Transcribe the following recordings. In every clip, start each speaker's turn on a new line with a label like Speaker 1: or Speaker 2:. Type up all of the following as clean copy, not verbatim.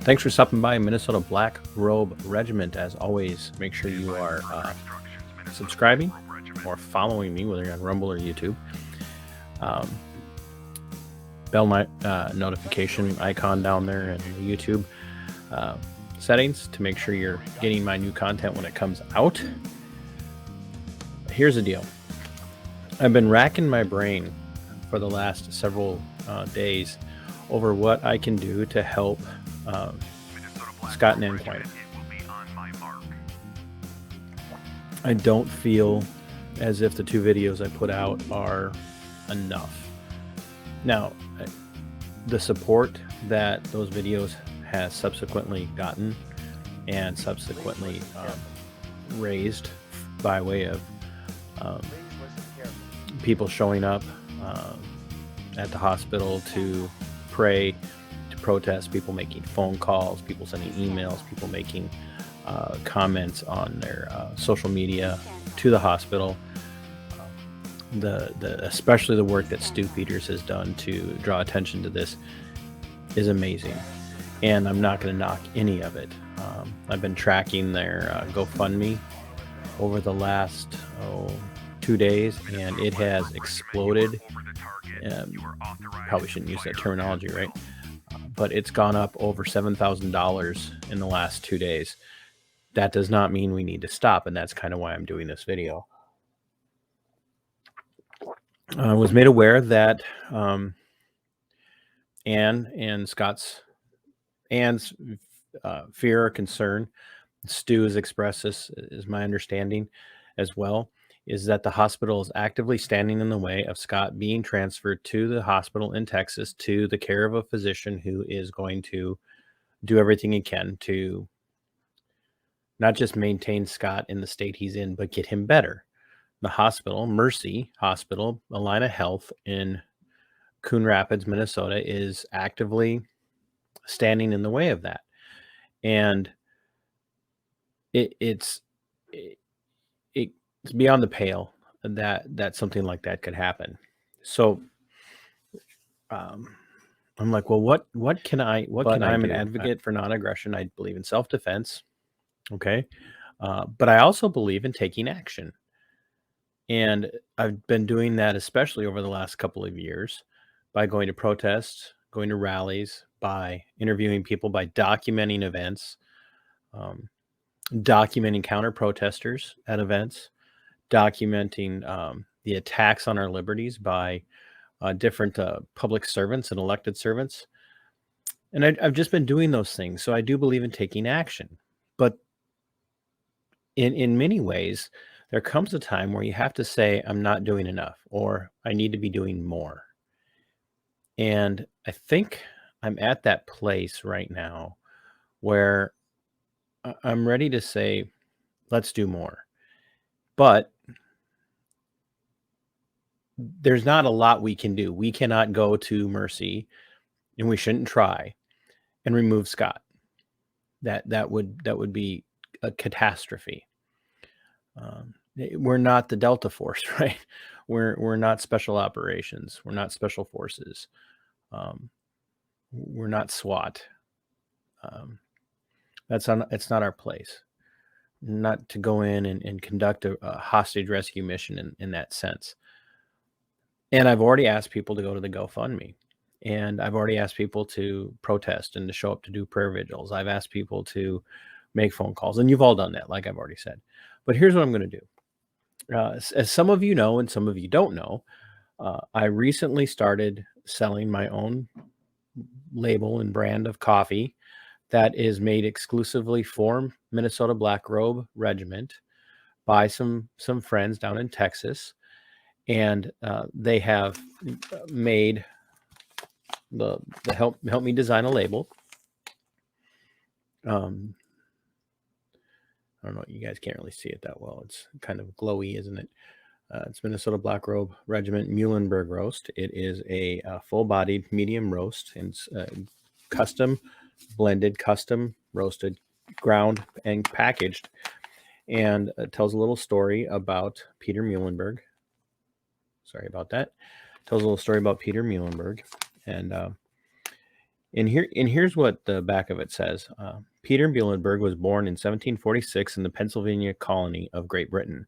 Speaker 1: Thanks for stopping by Minnesota Black Robe Regiment. As always, make sure you are subscribing or following me, whether you're on Rumble or YouTube. Bell notification icon down there in the YouTube settings to make sure you're getting my new content when it comes out. Here's the deal. I've been racking my brain for the last several days over what I can do to help Scott and Quiner. I don't feel as if the two videos I put out are enough. Now, the support that those videos has subsequently gotten and subsequently raised by way of people showing up at the hospital to pray, to protest, people making phone calls, people sending emails, people making comments on their social media to the hospital. Especially the work that Stu Peters has done to draw attention to this is amazing, and I'm not going to knock any of it. I've been tracking their GoFundMe over the last 2 days, and it has exploded. Probably shouldn't use that terminology, right? But it's gone up over $7,000 in the last 2 days. That does not mean we need to stop, and that's kind of why I'm doing this video. I was made aware that Anne's fear or concern, Stu has expressed this, is my understanding as well, is that the hospital is actively standing in the way of Scott being transferred to the hospital in Texas to the care of a physician who is going to do everything he can to not just maintain Scott in the state he's in, but get him better. The hospital, Mercy Hospital, Allina Health in Coon Rapids, Minnesota, is actively standing in the way of that. And it's beyond the pale that something like that could happen. So I'm like, well, what can I do? I'm an advocate for non-aggression. I believe in self-defense. Okay. But I also believe in taking action. And I've been doing that, especially over the last couple of years, by going to protests, going to rallies, by interviewing people, by documenting events, documenting counter-protesters at events, documenting the attacks on our liberties by different public servants and elected servants. And I've just been doing those things. So I do believe in taking action. But in many ways, there comes a time where you have to say, I'm not doing enough, or I need to be doing more. And I think I'm at that place right now where I'm ready to say, let's do more. But there's not a lot we can do. We cannot go to Mercy, and we shouldn't try, and remove Scott. That would be a catastrophe. We're not the Delta Force, right? We're not special operations. We're not special forces. We're not SWAT. It's not our place. Not to go in and conduct a hostage rescue mission in that sense. And I've already asked people to go to the GoFundMe. And I've already asked people to protest and to show up to do prayer vigils. I've asked people to make phone calls. And you've all done that, like I've already said. But here's what I'm going to do. As some of you know and some of you don't know, I recently started selling my own label and brand of coffee that is made exclusively for Minnesota Black Robe Regiment by some friends down in Texas. And they have made the help me design a label. I don't know, you guys can't really see it that well. It's kind of glowy, isn't it? It's Minnesota Black Robe Regiment Muhlenberg roast. It is a full-bodied medium roast, and it's custom blended, custom roasted, ground, and packaged. And it tells a little story about Peter Muhlenberg. Sorry about that. Tells a little story about Peter Muhlenberg, and here's what the back of it says. Peter Muhlenberg was born in 1746 in the Pennsylvania colony of Great Britain.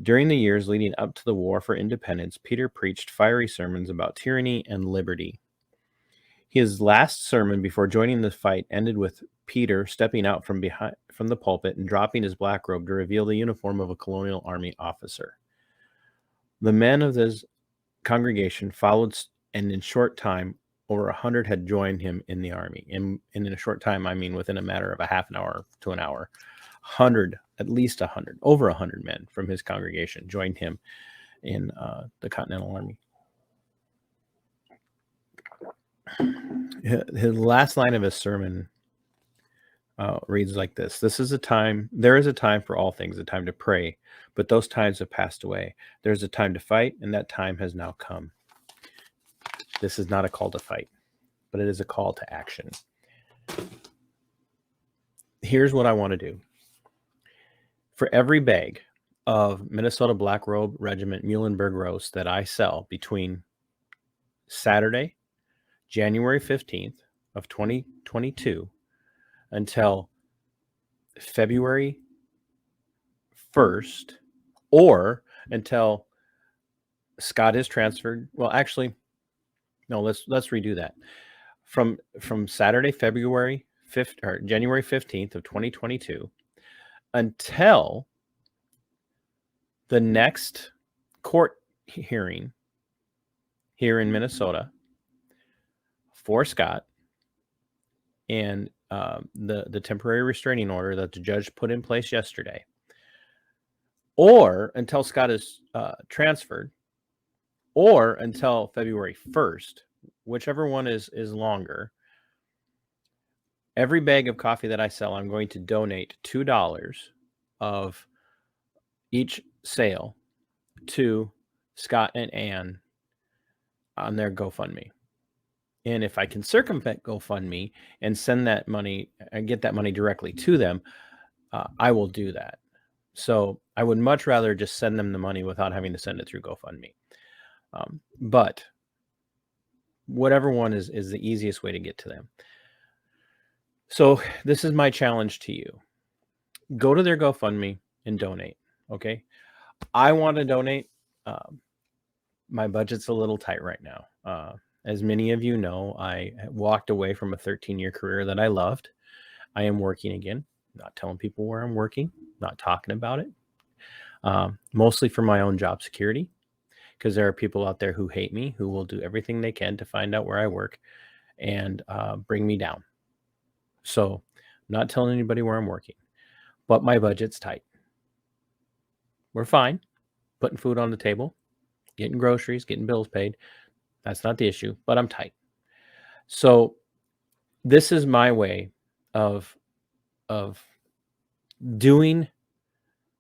Speaker 1: During the years leading up to the War for Independence, Peter preached fiery sermons about tyranny and liberty. His last sermon before joining the fight ended with Peter stepping out from the pulpit and dropping his black robe to reveal the uniform of a colonial army officer. The men of this congregation followed, and in short time, over 100 had joined him in the army. And in a short time, I mean within a matter of a half an hour to an hour, at least 100, over 100 men from his congregation joined him in the Continental Army. His last line of his sermon reads like this: there is a time for all things, a time to pray, but those times have passed away. There's a time to fight, and that time has now come. This is not a call to fight, but it is a call to action. Here's what I want to do. For every bag of Minnesota Black Robe Regiment Muhlenberg roast that I sell between Saturday, January 15th of 2022 until February 1st, or until Scott is transferred. Well, actually, no, let's redo that. From Saturday, February 5th or January 15th of 2022 until the next court hearing here in Minnesota for Scott and the temporary restraining order that the judge put in place yesterday, or until Scott is transferred, or until February 1st, whichever one is longer. Every bag of coffee that I sell, I'm going to donate $2 of each sale to Scott and Ann on their GoFundMe. And if I can circumvent GoFundMe and send that money and get that money directly to them, I will do that. So I would much rather just send them the money without having to send it through GoFundMe. But whatever one is the easiest way to get to them. So this is my challenge to you. Go to their GoFundMe and donate. Okay. I want to donate. My budget's a little tight right now. As many of you know, I walked away from a 13-year career that I loved. I am working again, not telling people where I'm working, not talking about it, mostly for my own job security, because there are people out there who hate me, who will do everything they can to find out where I work and bring me down. So I'm not telling anybody where I'm working, but my budget's tight. We're fine putting food on the table, getting groceries, getting bills paid. That's not the issue, but I'm tight. So this is my way of doing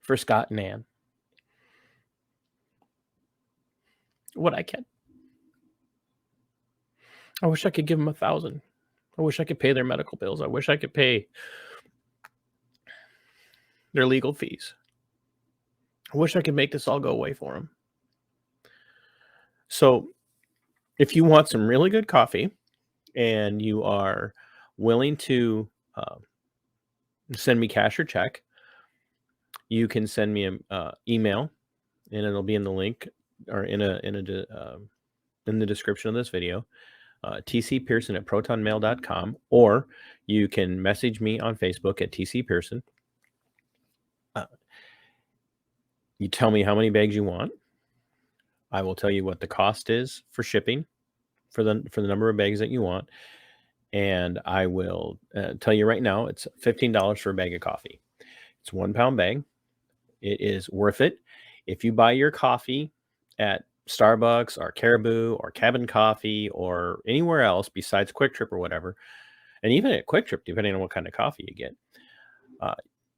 Speaker 1: for Scott and Ann what I can. I wish I could give them $1,000. I wish I could pay their medical bills. I wish I could pay their legal fees. I wish I could make this all go away for them. So if you want some really good coffee and you are willing to send me cash or check, you can send me an email, and it'll be in the link or in the description of this video. tcpearson at protonmail.com, or you can message me on Facebook at tcpearson. You tell me how many bags you want. I will tell you what the cost is for shipping for the number of bags that you want, and I will tell you right now it's $15 for a bag of coffee. It's a 1 pound bag. It is worth it. If you buy your coffee at Starbucks or Caribou or Cabin Coffee or anywhere else besides Quick Trip or whatever, and even at Quick Trip, depending on what kind of coffee you get,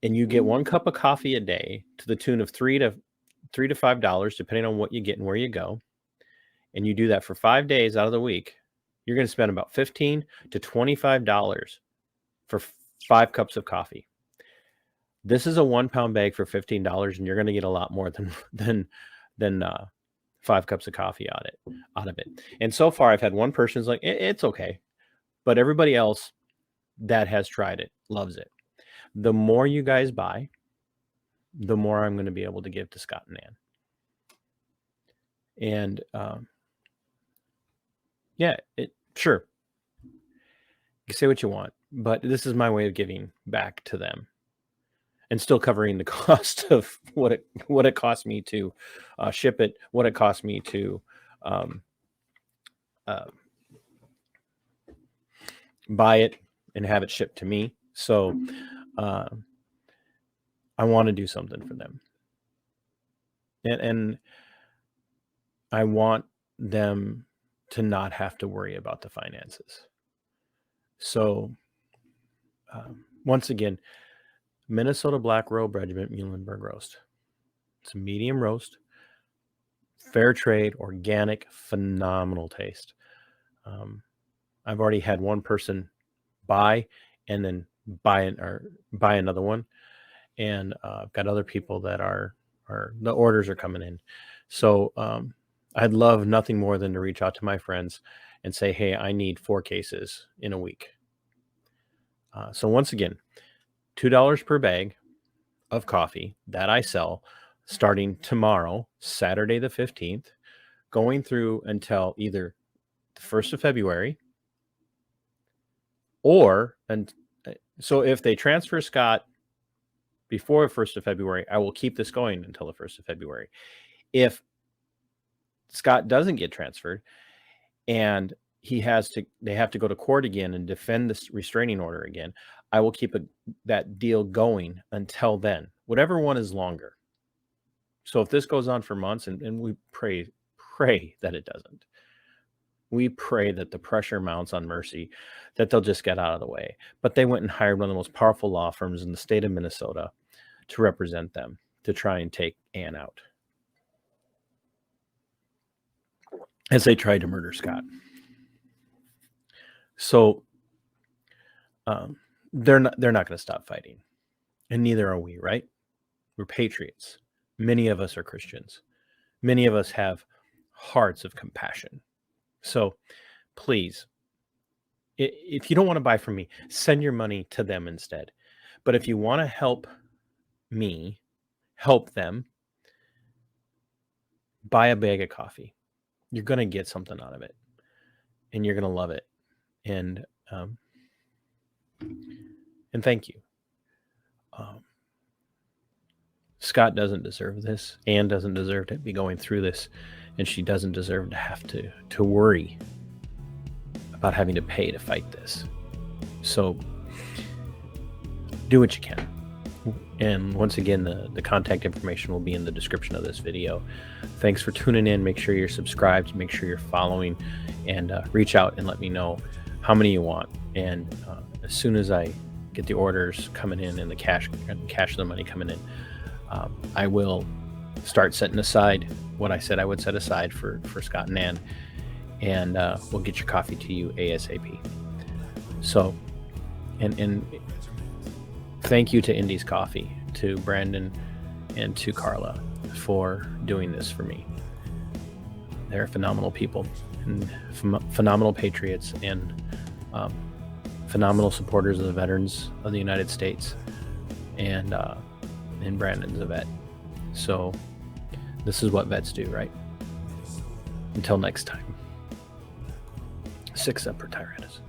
Speaker 1: and you get 1 cup of coffee a day to the tune of $3 to $5, depending on what you get and where you go, and you do that for 5 days out of the week, you're going to spend about $15 to $25 for 5 cups of coffee. This is a 1 pound bag for $15, and you're going to get a lot more than 5 cups of coffee out of it. And so far, I've had one person who's like, it's okay. But everybody else that has tried it loves it. The more you guys buy, the more I'm going to be able to give to Scott and Ann. And yeah, sure, you say what you want, but this is my way of giving back to them and still covering the cost of what it cost me to ship it, what it cost me to buy it and have it shipped to me. So I want to do something for them. And I want them to not have to worry about the finances. So once again, Minnesota Black Robe Regiment Muhlenberg roast. It's a medium roast, fair trade, organic, phenomenal taste. I've already had one person buy and then buy another one, and I've got other people that are the orders are coming in. So I'd love nothing more than to reach out to my friends and say, hey, I need 4 cases in a week. So once again, $2 per bag of coffee that I sell starting tomorrow, Saturday the 15th, going through until either the 1st of February and so if they transfer Scott before the 1st of February, I will keep this going until the 1st of February. If Scott doesn't get transferred and they have to go to court again and defend this restraining order again, I will keep that deal going until then, whatever one is longer. So if this goes on for months, and we pray that it doesn't, we pray that the pressure mounts on Mercy, that they'll just get out of the way. But they went and hired one of the most powerful law firms in the state of Minnesota to represent them, to try and take Ann out as they tried to murder Scott. So they're not going to stop fighting, and neither are we, right? We're patriots. Many of us are Christians. Many of us have hearts of compassion. So please, if you don't want to buy from me, send your money to them instead. But if you want to help me help them, buy a bag of coffee. You're going to get something out of it, and you're going to love it. And thank you. Scott doesn't deserve this. Ann doesn't deserve to be going through this, and she doesn't deserve to have to worry about having to pay to fight this. So do what you can. And once again, the contact information will be in the description of this video. Thanks for tuning in. Make sure you're subscribed. Make sure you're following, and reach out and let me know how many you want. And as soon as I get the orders coming in and the cash of the money coming in, I will start setting aside what I said I would set aside for Scott and Ann, and we'll get your coffee to you ASAP. So, and thank you to Indy's Coffee, to Brandon, and to Carla for doing this for me. They're phenomenal people, and phenomenal patriots, and phenomenal supporters of the veterans of the United States, and Brandon's a vet. So this is what vets do, right? Until next time, Sic Semper Tyrannis.